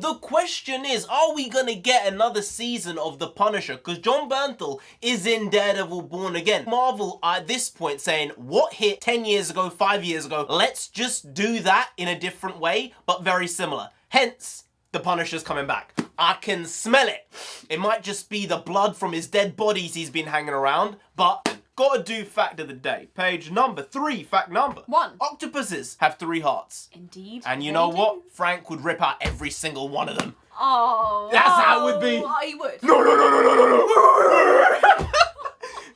The question is, are we gonna get another season of The Punisher? Because John Bernthal is in Daredevil Born Again. Marvel are at this point saying, what hit 10 years ago, 5 years ago, let's just do that in a different way, but very similar. Hence, The Punisher's coming back. I can smell it. It might just be the blood from his dead bodies he's been hanging around, but gotta do fact of the day. Page number 3, fact number 1. Octopuses have 3 hearts. Indeed. And you know what? Frank would rip out every single one of them. Oh. That's how it would be. Oh, he would. No.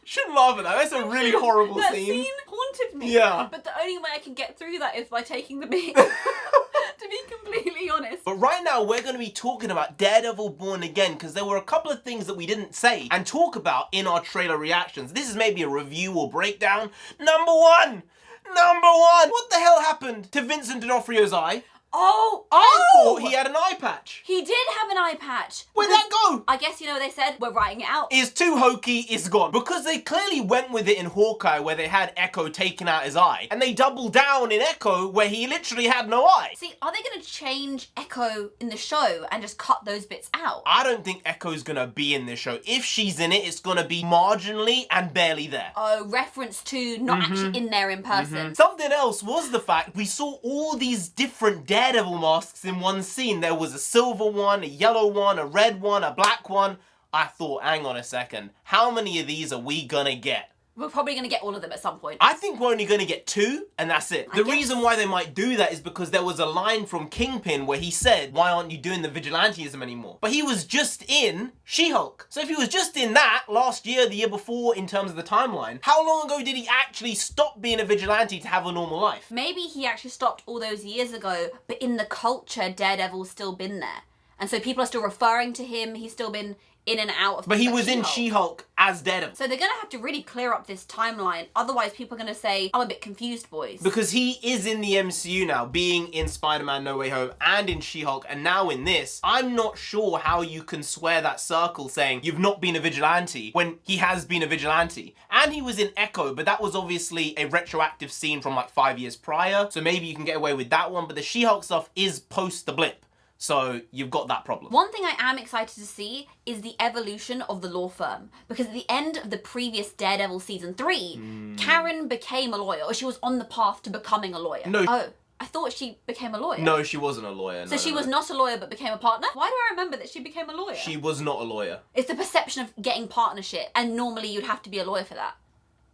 Shouldn't laugh at that. That's a really horrible that scene. scene haunted me. Yeah. But the only way I can get through that is by taking the bait. To be completely honest. But right now, we're going to be talking about Daredevil Born Again because there were a couple of things that we didn't say and talk about in our trailer reactions. This is maybe a review or breakdown. Number one! What the hell happened to Vincent D'Onofrio's eye? Oh! I thought he had an eye patch. He did have an eye patch. Where'd that go? I guess, you know, they said, we're writing it out. It's too hokey, it's gone. Because they clearly went with it in Hawkeye where they had Echo taking out his eye. And they doubled down in Echo where he literally had no eye. See, are they going to change Echo in the show and just cut those bits out? I don't think Echo's gonna be in this show. If she's in it, it's gonna be marginally and barely there. Oh, reference to not actually in there in person. Something else was the fact we saw all these different Daredevil masks in one scene. There was a silver one, a yellow one, a red one, a black one. I thought, hang on a second, how many of these are we gonna get? We're probably going to get all of them at some point. I think we're only going to get 2, and that's it. The guess. reason why they might do that is because there was a line from Kingpin where he said, why aren't you doing the vigilantism anymore? But he was just in She-Hulk. So if he was just in that last year, the year before, in terms of the timeline, how long ago did he actually stop being a vigilante to have a normal life? Maybe he actually stopped all those years ago, but in the culture, Daredevil's still been there. And so people are still referring to him. He's still been in and out of. But he was in She-Hulk as Daredevil. So they're going to have to really clear up this timeline. Otherwise, people are going to say, I'm a bit confused, boys. Because he is in the MCU now, being in Spider-Man No Way Home and in She-Hulk and now in this. I'm not sure how you can square that circle saying you've not been a vigilante when he has been a vigilante. And he was in Echo, but that was obviously a retroactive scene from like 5 years prior. So maybe you can get away with that one. But the She-Hulk stuff is post the blip. So you've got that problem. One thing I am excited to see is the evolution of the law firm. Because at the end of the previous Daredevil season 3, Karen became a lawyer, or she was on the path to becoming a lawyer. No. Oh, I thought she became a lawyer. No, she wasn't a lawyer. So she was not a lawyer but became a partner? Why do I remember that she became a lawyer? She was not a lawyer. It's the perception of getting partnership, and normally you'd have to be a lawyer for that.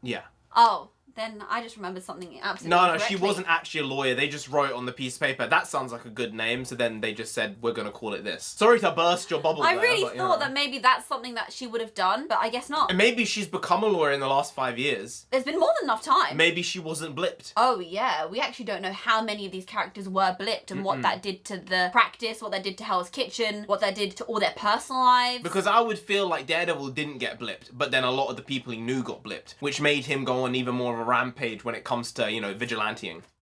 Yeah. Oh. Then I just remembered something absolutely No, correctly. she wasn't actually a lawyer. They just wrote it on the piece of paper. That sounds like a good name. So then they just said, we're going to call it this. Sorry to burst your bubble I there, really but, thought that maybe that's something that she would have done, but I guess not. And maybe she's become a lawyer in the last 5 years. There's been more than enough time. Maybe she wasn't blipped. Oh yeah, we actually don't know how many of these characters were blipped and what that did to the practice, what that did to Hell's Kitchen, what that did to all their personal lives. Because I would feel like Daredevil didn't get blipped, but then a lot of the people he knew got blipped, which made him go on even more of a rampage when it comes to, you know, vigilanteing.